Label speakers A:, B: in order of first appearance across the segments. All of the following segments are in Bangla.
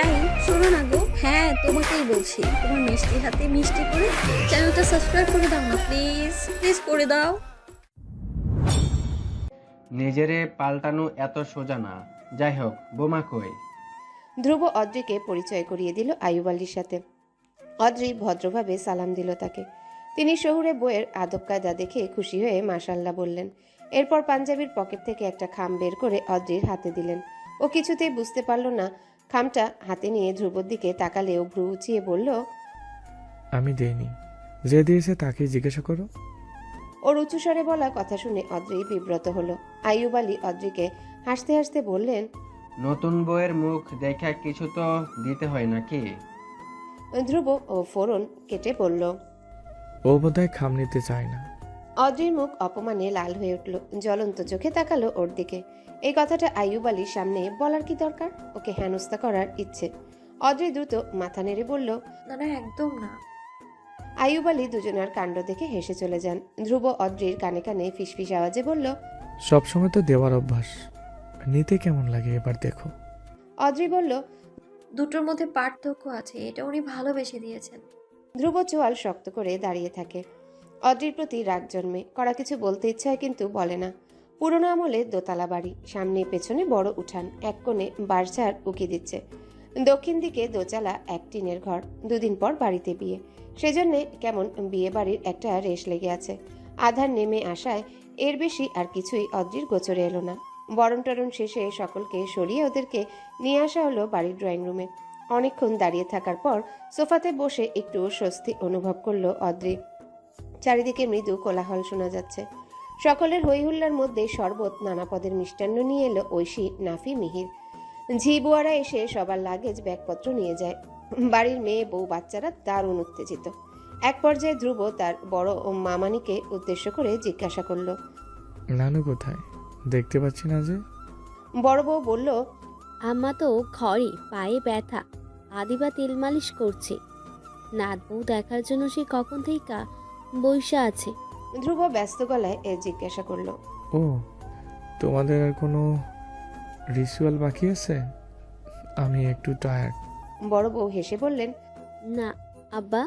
A: এই শোনো না গো, হ্যাঁ তোমাকেই বলছি, তোমার মিষ্টি হাতে মিষ্টি করে চ্যানেলটা সাবস্ক্রাইব করে দাও না, প্লিজ প্লিজ করে দাও।
B: নিজেরে পাল্টানো এত সোজা না। যাই হোক, বোমা কই?
C: ধ্রুব অদ্রিকে পরিচয় করিয়ে দিল আইয়ুব আলীর সাথে। অদ্রি ভদ্রভাবে সালাম দিল তাকে। তিনি শহুরে বইয়ের আদব কায়দা দেখে খুশি হয়ে মাশাল্লাহ বললেন। এরপর পাঞ্জাবির পকেট থেকে একটা খাম বের করে অদ্রির হাতে দিলেন। ও কিছুতেই বুঝতে পারল না। খামটা হাতে নিয়ে ধ্রুবর দিকে তাকালেও ভ্রু উঁচিয়ে বলল,
D: আমি দেইনি, যে দিয়েছে তাকেই জিজ্ঞাসা করো।
C: ওর উঁচুস্বরে বলা কথা শুনে অদ্রি বিব্রত হলো। আইয়ুব আলী অদ্রিকে হাসতে হাসতে বললেন,
B: নতুন বউয়ের মুখ দেখা কিছু তো দিতে হয় নাকি?
C: ধ্রুব ও ফোরন কেটে বলল।
D: ও বোধহয় খাম নিতে চায় না।
C: অদ্রির মুখ অপমানে লাল হয়ে উঠল। জ্বলন্ত চোখে তাকালো ওর দিকে। এই কথাটা আইয়ুব আলীর সামনে বলার কি দরকার? ওকে হেনস্থা করার ইচ্ছে। অদ্রি দ্রুত মাথা নেড়ে বলল,
A: না না, একদম না।
C: আইয়ুব আলী দুজনার কাণ্ড দেখে হেসে চলে যান। ধ্রুব অদ্রির কানে কানে ফিসফিস আওয়াজে বলল,
D: সবসময় তো দেওয়ার অভ্যাস, নিতে কেমন লাগে এবার দেখো।
C: অদ্রি বলল,
A: দুটোর মধ্যে পার্থক্য আছে, এটা উনি ভালোবেসে দিয়েছেন।
C: ধ্রুব চোয়াল শক্ত করে দাঁড়িয়ে থাকে। অদ্রির প্রতি রাগ জন্মে। কড়া কিছু বলতে ইচ্ছা হয় কিন্তু বলে না। পুরোনো আমলে দোতলা বাড়ি, সামনে পেছনে বড় উঠান, এক কোণে বাঁশঝাড় উকি দিচ্ছে। দক্ষিণ দিকে দোচালা এক টিনের ঘর। দুদিন পর বাড়িতে বিয়ে, সেজন্যে কেমন বিয়ে বাড়ির একটা রেশ লেগে আছে। আধার নেমে আসায় এর বেশি আর কিছুই অদ্রির গোচরে এলো না। বরণ টরণ শেষে সকলকে সরিয়ে ওদেরকে নিয়ে আসা হলো বাড়ির ড্রয়িং রুমে। অনেকক্ষণ দাঁড়িয়ে থাকার পর সোফাতে বসে একটু স্বস্তি অনুভব করলো অদ্রি। চারিদিকে মৃদু কোলাহল শোনা যাচ্ছে। সকলের হইহুল্লার মধ্যে শরবত, নানা পদের মিষ্টান্ন নিয়ে এলো ঐশী, নাফি, মিহির। ঝিবুয়ারা এসে সবার লাগেজ ব্যাগপত্র নিয়ে যায়। বাড়ির মেয়ে বউ বাচ্চারা দারুণ উত্তেজিত। এক পর্যায়ে ধ্রুব তার বড় মামানিকে উদ্দেশ্য করে জিজ্ঞাসা করলো,
D: নানু কোথায়? দেখতে পাচ্ছি না যে।
C: বড় বউ বলল,
E: আম্মা তো ঘরে পায়ে ব্যথা, আদিবা তেল মালিশ করছে। নাত বউ দেখার জন্য সে কখন থেকে বইসা আছে।
C: ধ্রুব ব্যস্ত গলায় জিজ্ঞাসা করলো,
D: ও, তোমাদের আর কোনো রিচুয়াল বাকি আছে? আমি একটু টায়ার্ড।
C: বড় বউ হেসে বললেন,
E: না আব্বা,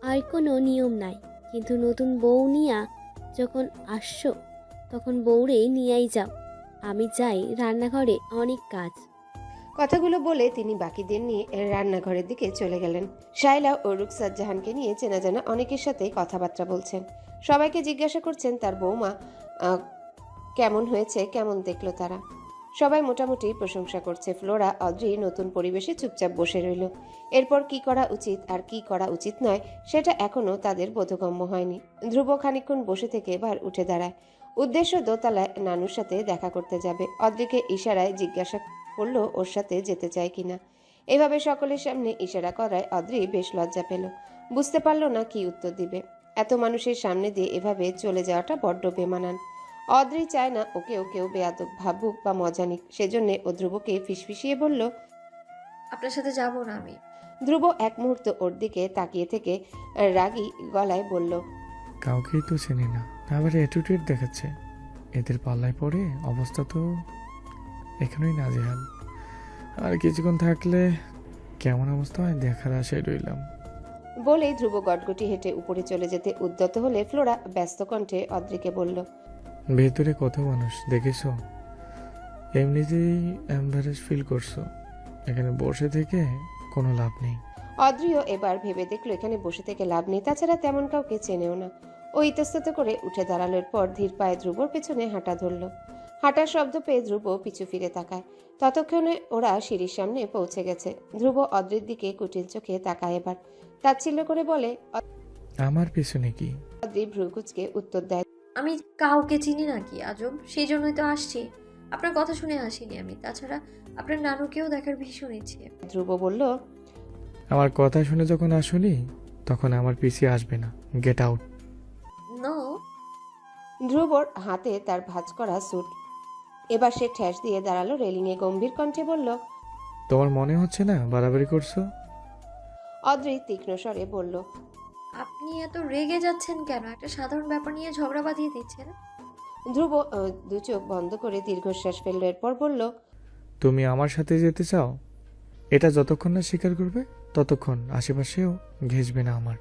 E: আর কোনো নিয়ম নাই, কিন্তু নতুন বউ নিয়া যখন আসছো তখন বউরে নিয়াই যাও। আমি যাই রান্নাঘরে, অনেক কাজ।
C: কথাগুলো বলে তিনি বাকিদের নিয়ে রান্নাঘরের দিকে চলে গেলেন। শাইলা ও রুকসাত জাহানকে নিয়ে চেনা জানা অনেকের সাথে কথাবার্তা বলছেন। সবাইকে জিজ্ঞাসা করছেন তার বৌমা কেমন হয়েছে, কেমন দেখলো তারা। সবাই মোটামুটি প্রশংসা করছে। ফ্লোরা অদ্রি নতুন পরিবেশে চুপচাপ বসে রইল। এরপর কি করা উচিত আর কি করা উচিত নয় সেটা এখনো তাদের বোধগম্য হয়নি। ধ্রুব খানিকক্ষণ বসে থেকে এবার উঠে দাঁড়ায়। উদ্দেশ্য দোতলায় নানুর সাথে দেখা করতে যাবে। অদ্রিকে ইশারায় জিজ্ঞাসা করলো ওর সাথে যেতে চায় কিনা। এভাবে সকলের সামনে ইশারা করায় অদ্রি বেশ লজ্জা পেল। বুঝতে পারল না কি উত্তর দিবে। এত মানুষের সামনে দিয়ে এভাবে চলে যাওয়াটা বড্ড বেমানান। অদ্রি চায় না ওকেও কেউ বেয়াদব ভাবুক বা মজা নিক, সেজন্যে ও ধ্রুবকে ফিসফিসিয়ে বলল,
A: আপনার সাথে যাব না আমি।
C: ধ্রুব এক মুহূর্ত ওর দিকে তাকিয়ে থেকে রাগী গলায় বলল,
D: কাউকেই তো চেনি না, আবার অ্যাটিটিউড দেখাচ্ছে। এদের পাল্লায় পড়ে অবস্থা তো এখানেই নাজেহাল। আর কিছুক্ষণ থাকলে কেমন অবস্থা হয় দেখার আশায় রইলাম।
C: বলেই ধ্রুব গটগটি হেঁটে উপরে চলে যেতে উদ্যত হলে ফ্লোরা ব্যস্ত কণ্ঠে অদ্রিকে বলল,
D: ভেতরে কত মানুষ দেখেছ? এমনিতেই এম্বারেস ফিল করছো, এখানে বসে থেকে কোনো লাভ নেই।
C: অদ্রিও এবার ভেবে দেখলো এখানে বসে থেকে লাভ নেই, তাছাড়া তেমন কাউকে চেনেও না। ও ইতস্তত করে উঠে দাঁড়ালো। এরপর ধীর পায়ে ধ্রুবর পেছনে হাঁটা ধরল। হাঁটার শব্দ পেয়ে ধ্রুব পিছু ফিরে তাকায়। ততক্ষণে ওরা সিঁড়ির সামনে পৌঁছে গেছে। ধ্রুব অদ্রির দিকে কুটিল চোখে তাকায় এবার। তাচ্ছিল্য করে বলে,
D: আমার পিছনে কি?
C: অদ্রি ভ্রু কুঁচকে উত্তর দেয়,
A: আমি কাউকে চিনি না কি আজব, সেই জন্যই তো আসছি। আপনার কথা শুনে আসিনি আমি, তাছাড়া আপনার নানুকেও দেখার ভীষণ ইচ্ছে।
C: ধ্রুব বলল,
D: আমার কথা শুনে যখন আসুনি তখন আমার পিছিয়ে আসবে না, গেট আউট।
A: নো।
C: ধ্রুবর হাতে তার ভাঁজ করা স্যুট। এবার সে ঠ্যাস দিয়ে দাঁড়ালো রেলিংয়ে, গম্ভীর কণ্ঠে বলল,
D: তোমার মনে হচ্ছে না বাড়াবাড়ি করছো?
C: অদ্রি তীক্ষ্ণ স্বরে বলল,
A: আপনি এত রেগে যাচ্ছেন কেন? একটা সাধারণ ব্যাপার নিয়ে ঝগড়া বাঁধিয়ে দিচ্ছেন।
C: ধ্রুব দু চোখ বন্ধ করে দীর্ঘশ্বাস ফেলল। এরপর বলল,
D: তুমি আমার সাথে যেতে চাও? এটা যতক্ষণ না স্বীকার করবে ততক্ষণ আশেপাশেও ঘেঁষবে না আমার।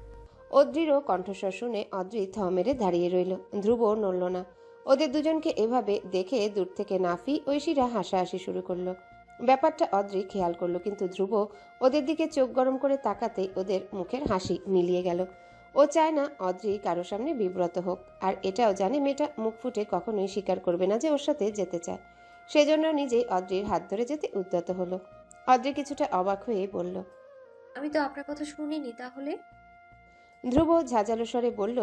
C: অদ্রিরও কণ্ঠস্বর শুনে অদ্রি থ মেরে দাঁড়িয়ে রইল। ধ্রুব নড়ল না। ওদের দুজনকে এভাবে দেখে দূর থেকে নাফি ঐশীরা হাসাহাসি শুরু করলো। ব্যাপারটা অদ্রি খেয়াল করলো, কিন্তু ধ্রুব ওদের দিকে চোখ গরম করে তাকাতেই ওদের মুখের হাসি মিলিয়ে গেল। ও চায় না অদ্রি কারো সামনে বিব্রত হোক, আর এটাও জানে মেয়েটা মুখ ফুটে কখনোই স্বীকার করবে না যে ওর সাথে যেতে চায়। সেজন্য নিজেই অদ্রির হাত ধরে যেতে উদ্যত হলো। অদ্রি কিছুটা অবাক হয়ে বলল,
A: আমি তো আপনার কথা শুনিনি তাহলে।
C: ধ্রুব ঝাঁঝালো স্বরে বলল,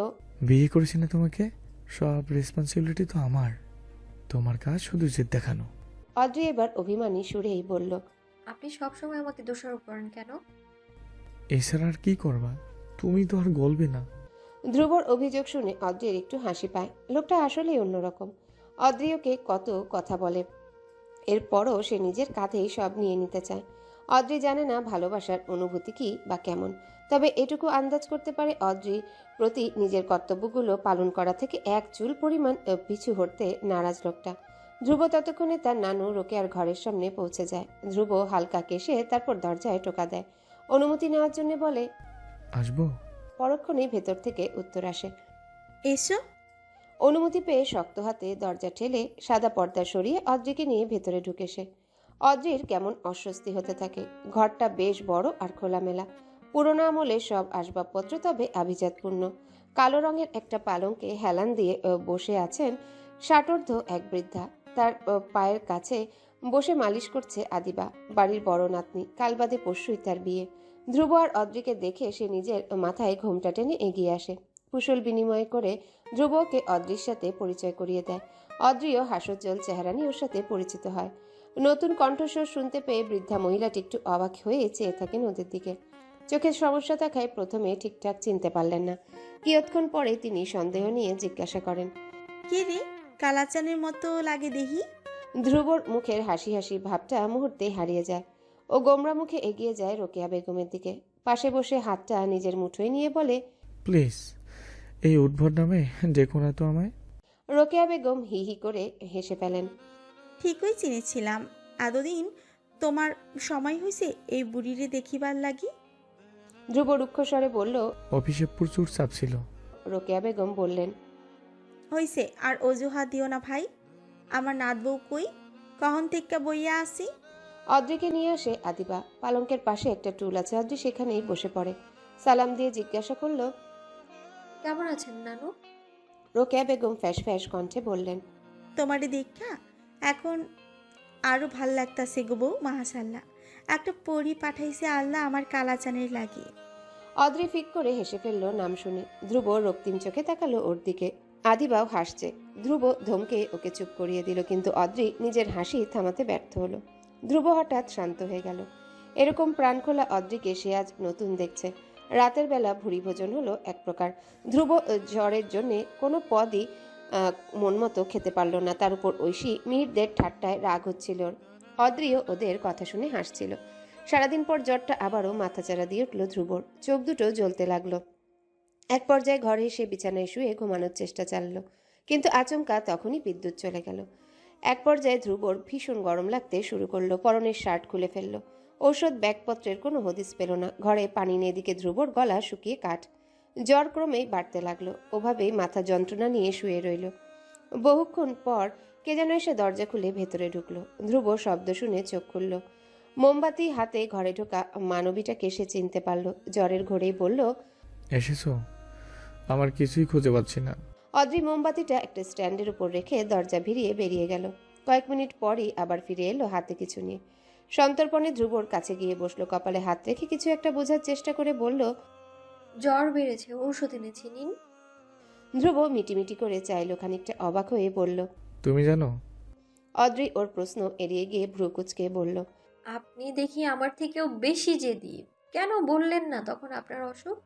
D: বিয়ে করেছি না তোমাকে, সব রেসপন্সিবিলিটি তো আমার, তোমার কাজ শুধু জেদ দেখানো।
C: অদ্রি এবার অভিমানী সুরেই বলল,
A: আপনি সবসময় আমাকে দোষারোপ করেন কেন?
D: এছাড়া আর কি করবা, তুমি তো আর গলবে না।
C: ধ্রুবর অভিযোগ শুনে অদ্রির একটু হাসি পায়। লোকটা আসলেই অন্যরকম। অদ্রি ওকে কত কথা বলে, এরপরও সে নিজের কাঁধেই সব নিয়ে নিতে চায়। অদ্রি জানে না ভালোবাসার অনুভূতি কি বা কেমন, তবে এটুকু আন্দাজ করতে পারে অদ্রি প্রতি নিজের কর্তব্যগুলো পালন করা থেকে এক চুল পরিমাণ পিছু হটতে নারাজ লোকটা। ধ্রুব ততক্ষণে তার নানু রোকেয়ার ঘরের সামনে পৌঁছে যায়। ধ্রুব হালকা কেশে তারপর দরজায় টোকা দেয়। অনুমতি নেওয়ার জন্য বলে,
D: আসবো?
C: পরক্ষণেই ভেতর থেকে উত্তর আসে,
F: এসো।
C: অনুমতি পেয়ে শক্ত হাতে দরজা ঠেলে সাদা পর্দা সরিয়ে অদ্রিকে নিয়ে ভেতরে ঢুকে সে। অদ্রির কেমন অস্বস্তি হতে থাকে। ঘরটা বেশ বড় আর খোলামেলা। পুরোনো আমলের সব আসবাবপত্র, তবে আভিজাতপূর্ণ। কালো রঙের একটা পালঙ্কে হেলান দিয়ে বসে আছেন ষাটোর্ধ্ব এক বৃদ্ধা। তার পায়ের কাছে বসে মালিশ করছে আদিবা, বাড়ির বড় নাতনি। কাল বাদে পরশুই তার বিয়ে। ধ্রুব আর অদ্রিকে দেখে সে নিজের মাথায় ঘোমটা টেনে এগিয়ে আসে। কুশল বিনিময় করে ধ্রুবকে অদ্রির সাথে পরিচয় করিয়ে দেয়। অদ্রিও হাস্যোজ্জ্বল চেহারা নিয়ে ওর সাথে পরিচিত হয়। নতুন কণ্ঠস্বর শুনতে পেয়ে বৃদ্ধা মহিলাটি একটু অবাক হয়ে চেয়ে থাকেন ওদের দিকে। চোখের সমস্যা থাকায় প্রথমে ঠিকঠাক চিনতে পারলেন না। কিয়ৎক্ষণ পরে তিনি সন্দেহ নিয়ে জিজ্ঞাসা করেন,
F: কে রে, কালাচানের মতো লাগে দেহি।
C: ধ্রুবর মুখের হাসি হাসি ভাবটা মুহূর্তেই হারিয়ে যায়। ও গোমরা মুখে এগিয়ে যায় রোকেয়া বেগমের দিকে। পাশে বসে হাতটা নিজের মুঠোয় নিয়ে বলে,
D: প্লিজ এই উদ্ভট নামে ডেকো না তো আমায়।
C: রোকেয়া বেগম হি হি করে হেসে ফেলেন।
F: ঠিকই চিনেছিলাম। এতদিন তোমার সময় হয়েছে এই বুড়িরে দেখিবার লাগি।
C: ধ্রুব রুক্ষ স্বরে বলল।
D: অফিসে প্রচুর চাপ ছিল।
C: রোকেয়া বেগম বললেন,
F: হইছে আর অজুহাত দিও না ভাই। আমার নাত বউ কই, কখন থেকে বইয়া আসি।
C: অদ্রিকে নিয়ে আসে আদিবা। পালঙ্কের পাশে একটা টুল আছে, অদ্রি সেখানেই বসে পড়ে। সালাম দিয়ে জিজ্ঞাসা করল,
A: কেমন আছেন নানু?
C: রোকেয়া বেগম ফ্যাস ফ্যাস কণ্ঠে বললেন,
F: তোমারে দেখা এখন আরো ভাল লাগতাছে গো বউ, মাশাআল্লাহ। একটা পরি পাঠাইছে আল্লাহ আমার কালাচানের লাগি।
C: অদ্রি ফিক করে হেসে ফেলল নাম শুনে। ধ্রুব রক্তিম চোখে তাকালো ওর দিকে। আদিবাও হাসছে। ধ্রুব ধমকে ওকে চুপ করিয়ে দিল, কিন্তু অদ্রি নিজের হাসি থামাতে ব্যর্থ হলো। ধ্রুব হঠাৎ শান্ত হয়ে গেল। এরকম প্রাণখোলা অদ্রিকে সে আজ নতুন দেখছে। রাতের বেলা ভুরি ভোজন হলো এক প্রকার। ধ্রুব জ্বরের জন্যে কোনো পদই মন মতো খেতে পারল না। তার উপর ঐশী মিহিরদের ঠাট্টায় রাগ হচ্ছিল। অদ্রিও ওদের কথা শুনে হাসছিল। সারাদিন পর জ্বরটা আবারও মাথাচাড়া দিয়ে উঠল ধ্রুবর। চোখ দুটো জ্বলতে লাগলো। এক পর্যায়ে ঘরে এসে বিছানায় শুয়ে ঘুমানোর চেষ্টা চালালো, কিন্তু আচমকা তখনই বিদ্যুৎ চলে গেল। এক পর্যায়ে ধ্রুবর ভীষণ গরম লাগতে শুরু করলো। পরনের শার্ট খুলে ফেললো। ঔষধ ব্যাগপত্রের কোনো হদিস পেল না। ঘরে পানি নিয়ে দিকে ধ্রুবর গলা শুকিয়ে কাঠ। জ্বর ক্রমেই বাড়তে লাগলো। ওভাবেই মাথা যন্ত্রণা নিয়ে শুয়ে রইল। বহুক্ষণ পর কে যেন এসে দরজা খুলে ভেতরে ঢুকলো। ধ্রুব শব্দ শুনে চোখ খুলল। মোমবাতি হাতে ঘরে ঢোকা মানবীটাকে সে চিনতে পারল। জ্বরের ঘোরেই বলল,
D: এসেছো? আমার কিছুই খুঁজে পাচ্ছি না।
C: অদ্রি মোমবাতিটা একটা স্ট্যান্ডের উপর রেখে দরজা ভিড়িয়ে বেরিয়ে গেল। কয়েক মিনিট পরই আবার ফিরে এলো হাতে কিছু নিয়ে। সন্তর্পণে ধ্রুবর কাছে গিয়ে বসলো। কপালে হাত রেখে কিছু একটা বোঝার চেষ্টা করে বলল,
A: জ্বর বেড়েছে, ঔষধ এনেছি, নিন।
C: ধ্রুব মিটিমিটি করে চাইলো, খানিকটা অবাক হয়ে বলল,
D: তুমি জানো?
C: অদ্রি ওর প্রশ্ন এড়িয়ে গিয়ে ভ্রু কুঁচকে বলল,
A: আপনি দেখি আমার থেকেও বেশি জেদি। কেন বললেন না তখন আপনার অসুখ?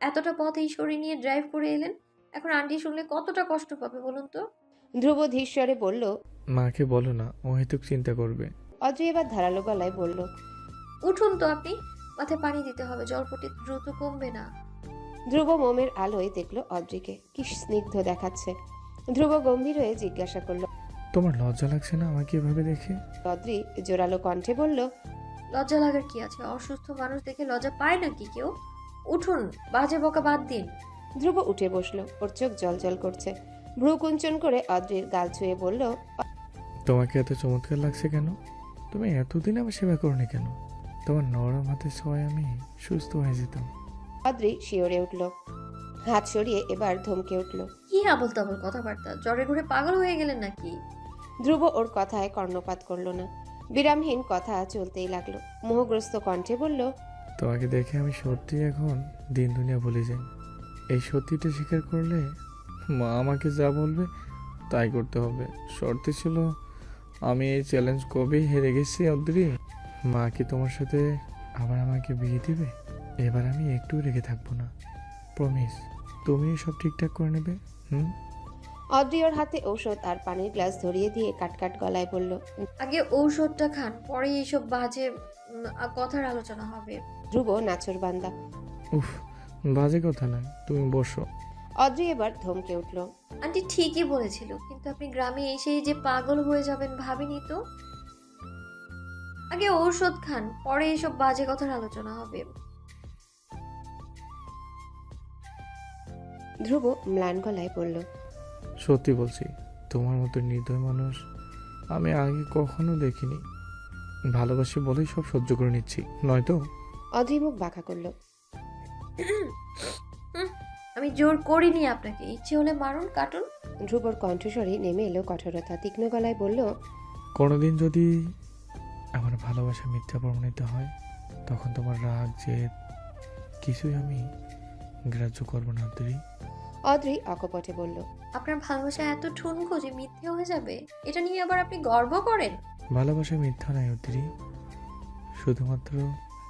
A: এতটা পথ এই শরীর নিয়ে ড্রাইভ করে এলেন। এখন আন্টি শুনলে কতটা কষ্ট পাবে বলুন তো।
C: ধ্রুব ধীরস্বরে বলল,
D: মাকে বলো না, ও হয়তো চিন্তা করবে।
C: অদ্রি এবার ধারালো গলায় বলল,
A: উঠুন তো আপনি, মাথায় পানি দিতে হবে, জলপটি দ্রুত কমবে না।
C: ধ্রুব মোমের আলোয় দেখলো অদ্রিকে। কি স্নিগ্ধ দেখাচ্ছে। ধ্রুব গম্ভীর হয়ে জিজ্ঞাসা করল,
D: তোমার লজ্জা লাগছে না আমাকে এভাবে দেখে?
C: অদ্রি জোরালো কণ্ঠে বলল,
A: লজ্জা লাগার কি আছে? অসুস্থ মানুষ দেখে লজ্জা পায় নাকি কেউ? উঠুন, বাজে বকা বাদ দিন।
C: ধ্রুব উঠে বসলো, ওর চোখ জলজল করছে। ভ্রু কুঞ্চন করে অদ্রির গাল ছুঁয়ে বলল,
D: তোমাকে এত চমৎকার লাগছে কেন? তুমি এতদিন আমার সেবা করনি কেন? তোমার নরম হাতে ছোঁয়ায় আমি সুস্থ হয়ে যেতাম।
C: অদ্রি শিওরে উঠল, হাত সরিয়ে এবার ধমকে উঠল।
A: কি আবল তাবল কথাবার্তা? জ্বরে ঘুরে পাগল হয়ে গেলেন নাকি?
C: ধ্রুব ওর কথায় কর্ণপাত করলো না। বিরামহীন কথা চলতেই লাগলো। মোহগ্রস্ত কণ্ঠে বলল,
D: তোমাকে দেখে আমি সত্যি এখন দিন দুনিয়া ভুলে যাই। এই সত্যিটা স্বীকার করলে মা আমাকে যা বলবে তাই করতে হবে। শর্তে ছিল আমি এই চ্যালেঞ্জ কবেই হেরে গেছি অদ্রি। মা কি তোমার সাথে আবার আমাকে বিয়ে দিবে? এবার আমি একটু রেগে থাকবো না, প্রমিস। তুমি সব ঠিকঠাক করে নেবে?
C: অদ্রি ওর হাতে ঔষধ আর পানির গ্লাস ধরিয়ে দিয়ে কাটকাট গলায় বলল,
A: আগে ঔষধটা খান, পরে এইসব বাজে কথার আলোচনা হবে।
C: ধ্রুব নাছোড়বান্দা।
D: উফ, বাজে কথা নয়, তুমি বসো।
C: অদ্রি এবার ধমকে উঠল,
A: আন্টি ঠিকই বলেছিল, কিন্তু আপনি গ্রামে এসেই যে পাগল হয়ে যাবেন ভাবিনি তো। আগে ঔষধ খান, পরে এইসব বাজে কথার আলোচনা হবে।
C: ধ্রুব ম্লান গলায় বলল,
D: সত্যি বলছি, তোমার মতো নির্দয় মানুষ আমি আগে কখনো দেখিনি। ভালোবাসি বলেই সব সহ্য করে নিচ্ছি, নয়তো।
C: অদ্রি মুখ বাঁকা করল।
A: আমি জোর করিনি আপনাকে, ইচ্ছে হলে মারুন, কাটুন।
C: ধ্রুবর কণ্ঠস্বরে নেমে এলো কঠোরতা। তীক্ষ্ণ গলায় বলল,
D: কোনোদিন যদি আমার ভালোবাসা মিথ্যা প্রমাণিত হয়, তখন তোমার রাগ জেদ কিছুই আমি গ্রাহ্য করবো না অদ্রি।
C: অদ্রি অকপটে বলল,
A: আপনার ভালোবাসা এত ঠুনকো যে মিথ্যে হয়ে যাবে, এটা নিয়ে আবার আপনি গর্ব করেন?
D: ভালোবাসা মিথ্যা নয় অদ্রি, শুধুমাত্র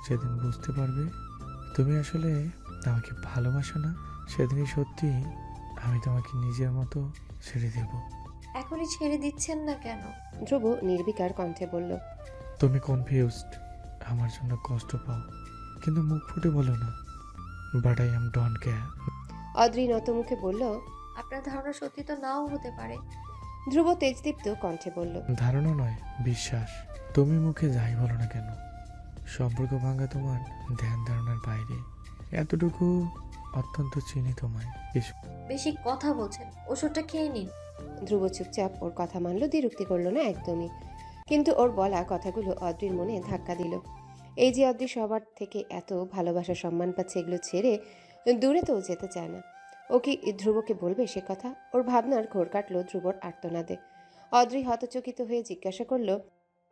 D: যেদিন বুঝতে পারবে তুমি আসলে আমাকে ভালোবাসো না, সেদিনই সত্যি আমি তোমাকে নিজের মতো ছেড়ে দেব।
A: এখনই ছেড়ে দিচ্ছেন না কেন?
C: ধ্রুব নির্বিকার কণ্ঠে বলল,
D: তুমি কনফিউজড, আমার জন্য কষ্ট পাও, কিন্তু মুখ ফুটে বলো না। But I am don't care.
C: Adri নত মুখে বলল,
A: আপনার ধারণা সত্যি তো নাও হতে পারে।
C: ধ্রুব তেজদীপ্ত কণ্ঠে বলল,
D: ধারণা নয়, বিশ্বাস। তুমি মুখে যাই বলো না কেন, সম্পর্ক ভাঙা তোমার ধ্যান ধারণার বাইরে। এতটুকু অত্যন্ত চিনি তোমায়।
A: বেশি কথা বলছেন, ওষুধটা খেয়ে নিন।
C: ধ্রুব চুপচাপ ওর কথা মানল, দ্বিরুক্তি করলো না একদমই। কিন্তু ওর বলা কথাগুলো অদ্রির মনে ধাক্কা দিল। এই যে অদ্রি সবার থেকে এত ভালোবাসা সম্মান পাচ্ছে, এগুলো ছেড়ে দূরে তো যেতে চায় না। ও কি ধ্রুবকে বলবে সে কথা? ওর ভাবনার ঘোর কাটল ধ্রুবর আর্তনাদে। অদ্রি হতচকিত হয়ে জিজ্ঞাসা করল,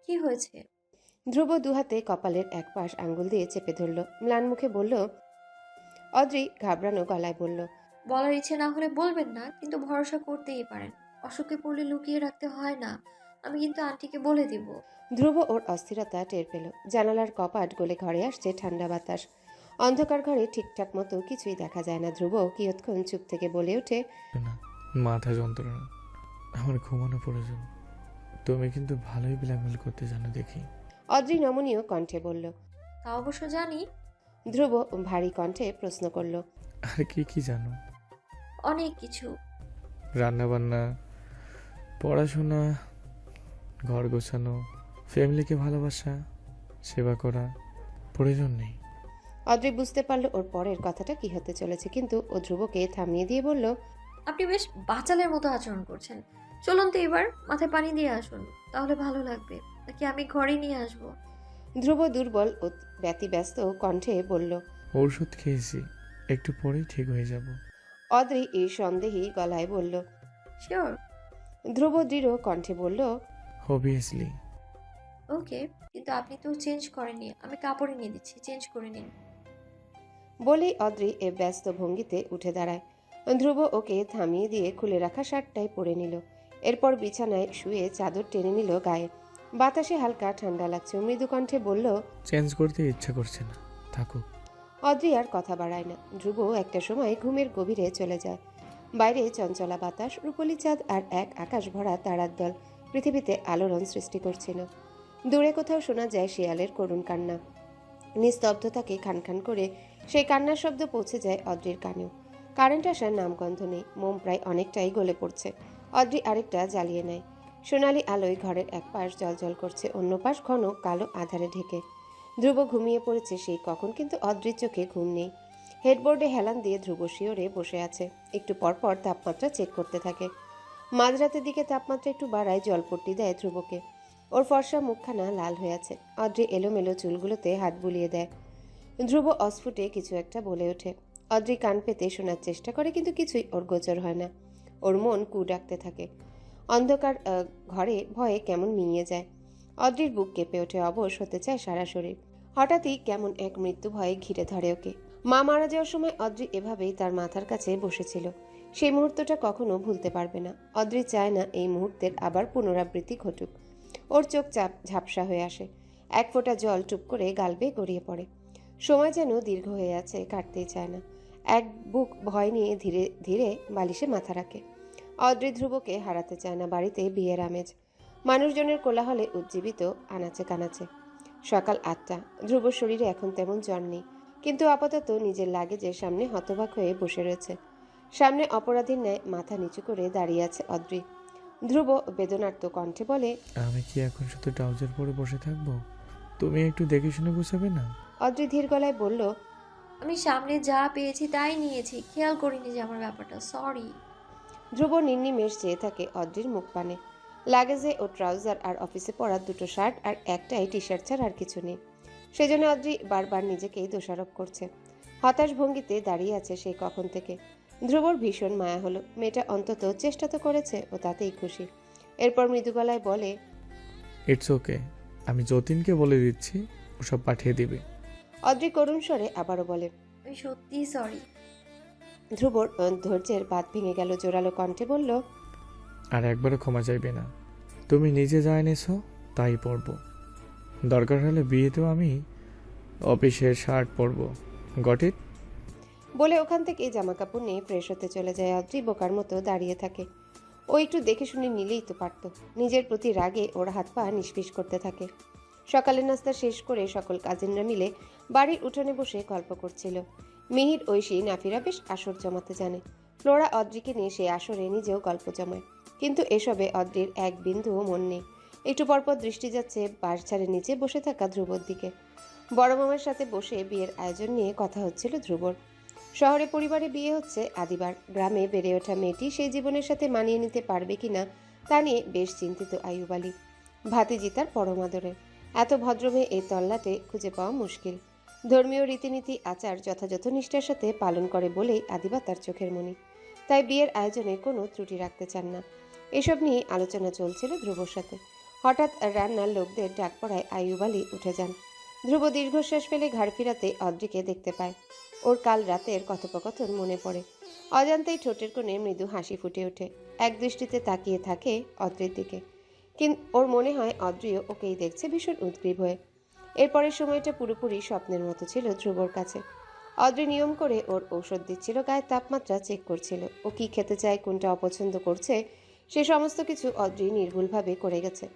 A: কি হয়েছে?
C: ধ্রুব দুহাতে কপালের এক পাশ আঙ্গুল দিয়ে চেপে ধরল, ম্লান মুখে বলল। অদ্রি ঘাবড়ানো গলায় বলল,
A: বলার ইচ্ছে না হলে বলবেন না, কিন্তু ভরসা করতেই পারেন। অসুখে পড়লে লুকিয়ে রাখতে হয় না, আমি কিন্তু আন্টিকে বলে দিব।
C: ধ্রুব ওর অস্থিরতা টের পেল। জানালার কপাট গলে ঘরে আসছে ঠান্ডা বাতাস। অন্ধকার ঘরে ঠিকঠাক মতো কিছুই দেখা যায় না। ধ্রুব কিয়ৎক্ষণ চুপ থেকে বলে ওঠে,
D: না, মাথা যন্ত্রণা, আমার ঘুমানো প্রয়োজন। তুমি কিন্তু ভালোই ব্ল্যাকমেল করতে জানো দেখি।
C: অদ্রি নমনীয় কণ্ঠে বলল।
A: তা অবশ্য জানি।
C: ধ্রুব ভারী কণ্ঠে প্রশ্ন করল,
D: আর কি কি জানো?
A: অনেক কিছু।
D: রান্না বান্না, পড়াশোনা, ঘর গোছানো, ফ্যামিলিকে ভালোবাসা, সেবা করা, প্রয়োজন নেই।
C: অদ্রি বুঝতে পারল ওর পরের কথাটা কি হতে চলেছে, কিন্তু ও ধ্রুবকে থামিয়ে দিয়ে বলল,
A: আপনি বেশ বাচালের মতো আচরণ করছেন। চলুন তো এবার মাথায় পানি দিয়ে আসুন, তাহলে ভালো লাগবে। নাকি আমি ঘরে নিয়ে আসবো?
C: ধ্রুব দুর্বল ও ব্যতিব্যস্ত কণ্ঠে বলল,
D: ঔষধ খেয়েছি, একটু পরেই ঠিক হয়ে যাব।
C: অদ্রি এই সন্দেহী গলায় বলল,
A: শিওর?
C: ধ্রুব দৃঢ় কণ্ঠে বলল,
D: অবভিয়াসলি।
A: ওকে, কিন্তু আপনি তো চেঞ্জ করেননি। আমি কাপড় নিয়ে দিচ্ছি, চেঞ্জ করে নিন।
C: বলেই অদ্রি এ ব্যস্ত ভঙ্গিতে উঠে দাঁড়ায়। ধ্রুব ওকে থামিয়ে দিয়ে খুলে রাখা শার্টটাই পরে নিল। এরপর বিছানায় শুয়ে চাদর টেনে নিল গায়ে। বাতাসে হালকা ঠান্ডা লাগছে। মৃদু কণ্ঠে বলল,
D: চেঞ্জ করতে ইচ্ছা করছে না, থাকুক।
C: অদ্রি আর কথা বাড়ায় না। ধ্রুব একটা সময় ঘুমের গভীরে চলে যায়। বাইরে চঞ্চলা বাতাস, রূপলি চাঁদ আর এক আকাশ ভরা তারার দল পৃথিবীতে আলোড়ন সৃষ্টি করছিল। দূরে কোথাও শোনা যায় শিয়ালের করুণ কান্না। নিস্তব্ধতাকে খানখান করে সেই কান্নার শব্দ পৌঁছে যায় অদ্রির কানেও। কারেন্ট আসার নামগন্ধ নেই। মোম প্রায় অনেকটাই গলে পড়ছে। অদ্রি আরেকটা জ্বালিয়ে নেয়। সোনালি আলোয় ঘরের এক পাশ জ্বলজ্বল করছে, অন্য পাশ ঘন কালো আধারে ঢেকে। ধ্রুব ঘুমিয়ে পড়েছে সেই কখন, কিন্তু অদ্রির চোখে ঘুম নেই। হেডবোর্ডে হেলান দিয়ে ধ্রুব শিওরে বসে আছে। একটু পরপর তাপমাত্রা চেক করতে থাকে। মাঝরাতের দিকে তাপমাত্রা একটু বাড়ায়, জলপট্টি দেয় ধ্রুবকে। ওর ফর্সা মুখখানা লাল হয়ে আছে। অদ্রি এলোমেলো চুলগুলোতে হাত বুলিয়ে দেয়। ধ্রুব অস্ফুটে কিছু একটা বলে ওঠে। অদ্রি কান পেতে শোনার চেষ্টা করে, কিন্তু কিছুই ওর গোচর হয় না। ওর মন কু ডাকতে থাকে। অন্ধকার ঘরে ভয়ে কেমন মিইয়ে যায়। অদ্রির বুক কেঁপে ওঠে, অবশ হতে চায় সারা শরীর। হঠাৎই কেমন এক মৃত্যু ভয়ে ঘিরে ধরে ওকে। মা মারা যাওয়ার সময় অদ্রি এভাবেই তার মাথার কাছে বসেছিল। সেই মুহূর্তটা কখনো ভুলতে পারবে না। অদ্রি চায় না এই মুহূর্তের আবার পুনরাবৃত্তি ঘটুক। ওর চোখ ঝাপসা হয়ে আসে। এক ফোঁটা জল টুপ করে গাল বেয়ে গড়িয়ে পড়ে। সময় যেন দীর্ঘ হয়ে আছে, কাটতেই চায় না। এক বুক ভয় নিয়ে ধীরে ধীরে বালিশে মাথা রাখে। অদ্রি ধ্রুবকে হারাতে চায় না। বাড়িতে বিয়ের আমেজ, মানুষজনের কোলাহলে উজ্জীবিত, আনাচে কানাচে। সকাল 8টা। ধ্রুবর শরীরে এখন তেমন জ্বর নেই, কিন্তু আপাতত নিজের লাগেজের সামনে হতবাক হয়ে বসে রয়েছে। সামনে অপরাধীর ন্যায় মাথা নিচু করে দাঁড়িয়ে আছে অদ্রি। ধ্রুব বেদনার্ত কণ্ঠে বলে,
D: আমি কি এখন শুধু ট্রাউজার পরে বসে থাকবো? তুমি একটু দেখে শুনে গুছাবে না?
C: অদ্রি ধীর গলায় বলল,
A: আমি সামনে যা পেয়েছি তাই নিয়েছি, খেয়াল করিনি যে আমার ব্যাপারটা, সরি।
C: ধ্রুব নির্নিমেষ চেয়ে থাকে অদ্রির মুখ পানে। লাগেজে ও ট্রাউজার আর অফিসে পরা দুটো শার্ট আর একটাই টি শার্ট ছাড়া আর কিছু নেই। সেজন্য অদ্রি বারবার নিজেকেই দোষারোপ করছে। হতাশ ভঙ্গিতে দাঁড়িয়ে আছে সেই কখন থেকে। ধ্রুবর ভীষণ মায়া হলো। মেয়েটা অন্তত চেষ্টা তো করেছে, ও তাতেই খুশি। এরপর মৃদু গলায় বলে,
D: ইটস ওকে, আমি যতীনকে বলে দিচ্ছি, ওসব পাঠিয়ে দিবে।
C: অদ্রি করুণ স্বরে আবারও বলে।
A: আমি সত্যিই সরি।
C: ধ্রুবর ধৈর্যের বাঁধ ভেঙে গেল। জোরালো কণ্ঠে বলল,
D: আর একবারও ক্ষমা চাইবে না। তুমি নিজে যা এনেছো তাই পরবো। দরকার হলে বিয়েতেও আমি অফিসের শার্ট পরবো। Got it?
C: বলে ওখান থেকে জামা কাপড় নিয়ে ফ্রেশ হতে চলে যায়। অদ্রি বোকার মতো দাঁড়িয়ে থাকে। ও একটু দেখে শুনে নিলেই তো পারত। নিজের প্রতি রাগে ওর হাত পা নিষ্পিস করতে থাকে। সকালের নাস্তা শেষ করে সকল কাজিনরা মিলে বাড়ির উঠোনে বসে গল্প করছিল। মিহির, ঐশী, নাফিরা বেশ আসর জমাতে জানে। ফ্লোরা অদ্রিকে নিয়ে সে আসরে নিজেও গল্প জমায়, কিন্তু এসবে অদ্রির এক বিন্দুও মন নেই। একটু পরপর দৃষ্টি যাচ্ছে বাঁশঝাড়ের নিচে বসে থাকা ধ্রুবর দিকে। বড় মামার সাথে বসে বিয়ের আয়োজন নিয়ে কথা হচ্ছিল ধ্রুবর। শহরে পরিবারে বিয়ে হচ্ছে আদিবার। গ্রামে বেড়ে ওঠা মেয়েটি সেই জীবনের সাথে মানিয়ে নিতে পারবে কিনা তা নিয়ে বেশ চিন্তিত আইয়ুব আলী। ভাতিজি তার পরম আদরের। এত ভদ্র মেয়ে এই তল্লাটে খুঁজে পাওয়া মুশকিল। ধর্মীয় রীতিনীতি আচার যথাযথ নিষ্ঠার সাথে পালন করে বলেই আদিবা তার চোখের মণি। তাই বিয়ের আয়োজনে কোনো ত্রুটি রাখতে চান না। এসব নিয়ে আলোচনা চলছিল ধ্রুবর সাথে। হঠাৎ রান্নার লোকদের ডাক পড়ায় আইয়ুব আলী উঠে যান। ধ্রুব দীর্ঘশ্বাস ফেলে ঘাড় ফিরাতে অদ্রিকে দেখতে পায়। ওর কাল রাতের কথোপকথন মনে পড়ে। অজান্তেই ঠোঁটের কোণে মৃদু হাসি ফুটে ওঠে। এক দৃষ্টিতে তাকিয়ে থাকে অদ্রির দিকে। কিন্তু ওর মনে হয় অদ্রিও ওকেই দেখছে ভীষণ উদ্গ্রীব হয়ে। এরপরের সময়টা পুরোপুরি স্বপ্নের মতো ছিল ধ্রুবর কাছে। অদ্রি নিয়ম করে ওর ঔষধ দিচ্ছিল, গায়ের তাপমাত্রা চেক করছিল, ও কি খেতে চায়, কোনটা অপছন্দ করছে, সে সমস্ত কিছু অদ্রি নির্ভুলভাবে করে গেছে।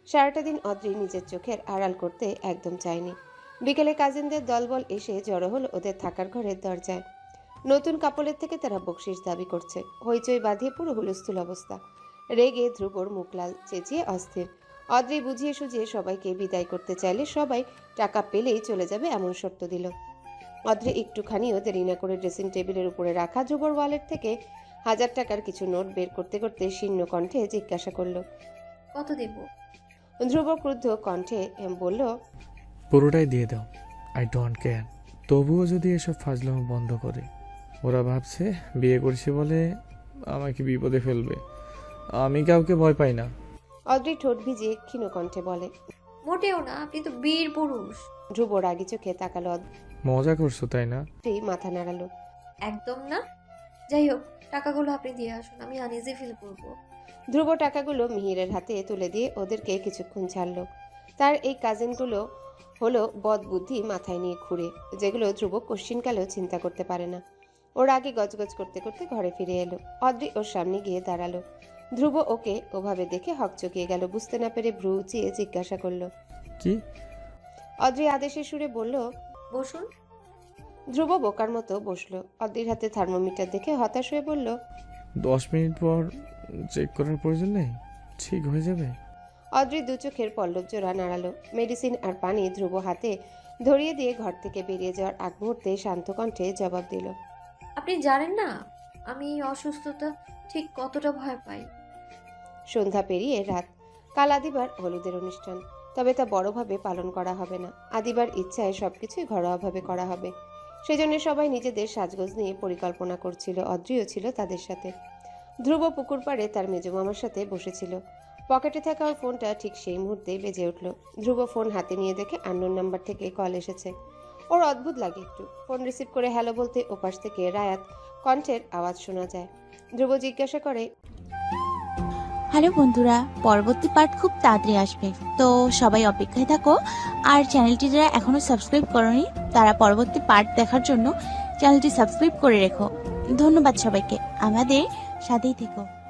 C: সারাটা দিন অদ্রি নিজের চোখের আড়াল করতে একদম চায়নি। বিকেলে কাজিনদের দলবল এসে জড়ো হলো ওদের থাকার ঘরের দরজায়। নতুন কাপড়ের থেকে তারা বকশিস দাবি করছে। হইচই বাঁধিয়ে পুরো হুলস্থুল অবস্থা। রেগে ধ্রুবর মুখ লাল, চেঁচিয়ে অস্থির। অদ্রি বুঝিয়ে সুঝিয়ে সবাইকে বিদায় করতে চাইলে সবাই টাকা পেলেই চলে যাবে এমন শর্ত দিল। অদ্রি একটুখানিও দেরি না করে ড্রেসিং টেবিলের উপরে রাখা ধ্রুবর ওয়ালেট থেকে 1000 টাকার কিছু নোট বের করতে করতে শীর্ণ কণ্ঠে জিজ্ঞাসা করল,
A: কত দেব?
C: ধ্রুব ক্রুদ্ধ কণ্ঠে বলল,
D: পুরোটাই দিয়ে দাও, আই ডোন্ট কেয়ার। তবুও যদি এসব ফাজলামো বন্ধ করে। ওরা ভাবছে বিয়ে করছি বলে আমাকে বিপদে ফেলবে। আমি কাউকে ভয় পাই না।
C: অদ্রি ঠোঁট ভিজিয়ে ক্ষীণ কণ্ঠে বলে।
A: মোটেও না, আপনি তো বীর পুরুষ।
C: ধ্রুব রাগি চোখে তাকালো।
D: মজা করছো তাই না?
C: অদ্রি মাথা নাড়ালো।
A: একদম না। যাই হোক, টাকাগুলো আপনি দিয়ে আসুন, আমি আনইজি ফিল করবো।
C: ধ্রুব টাকাগুলো মিহিরের হাতে তুলে দিয়ে ওদেরকে কিছুক্ষণ ছাড়ল। তার এই কাজিনগুলো হলো বদবুদ্ধি মাথায় নিয়ে ঘুরে, যেগুলো ধ্রুব কোশ্চিনকালেও চিন্তা করতে পারে না। ওর আগে গজগজ করতে করতে ঘরে ফিরে এলো। অদ্রি ওর সামনে গিয়ে দাঁড়ালো। ধ্রুব ওকে ওভাবে দেখে হকচকিয়ে গেল। বুঝতে না পেরে ভ্রু উঁচিয়ে জিজ্ঞাসা করলো,
D: কি?
C: অদ্রি আদেশের সুরে বলল,
A: বসুন।
C: ধ্রুব বোকার মতো বসলো। অদ্রির হাতে থার্মোমিটার দেখে হতাশ হয়ে বলল,
D: 10 মিনিট পর চেক করার প্রয়োজন নেই, ঠিক হয়ে যাবে।
C: অদ্রি দু চোখের পল্লব জোড়া নাড়ালো। মেডিসিন আর পানি ধ্রুব হাতে ধরিয়ে দিয়ে ঘর থেকে বেরিয়ে যাওয়ার আগ মুহূর্তে শান্ত কণ্ঠে জবাব দিল।
A: আপনি জানেন না আমি এই অসুস্থতা ঠিক কতটা ভয় পাই।
C: সন্ধ্যা পেরিয়ে রাত। কাল আদিবার হলুদের অনুষ্ঠান, তবে তা বড়ভাবে পালন করা হবে না। আদিবার ইচ্ছায় সবকিছুই ঘরোয়াভাবে করা হবে। সেজন্য সবাই নিজেদের সাজগোজ নিয়ে পরিকল্পনা করছিল। অদ্রিও ছিল তাদের সাথে। ধ্রুব পুকুর পাড়ে তার মেজমামার সাথে বসেছিল। পকেটে থাকা ওর ফোনটা ঠিক সেই মুহূর্তেই বেজে উঠল। ধ্রুব ফোন হাতে নিয়ে দেখে আননোন নাম্বার থেকে কল এসেছে। ওর অদ্ভুত লাগে একটু। ফোন রিসিভ করে হ্যালো বলতে ওপাশ থেকে রায়াত কণ্ঠের আওয়াজ শোনা যায়। ধ্রুব জিজ্ঞাসা করে,
G: হ্যালো বন্ধুরা, পরবর্তী পার্ট খুব তাড়াতাড়ি আসবে, তো সবাই অপেক্ষায় থাকো। আর চ্যানেলটি যারা এখনো সাবস্ক্রাইব করোনি তারা পরবর্তী পার্ট দেখার জন্য চ্যানেলটি সাবস্ক্রাইব করে রেখো। ধন্যবাদ সবাইকে, আমাদের সাথেই থেকো।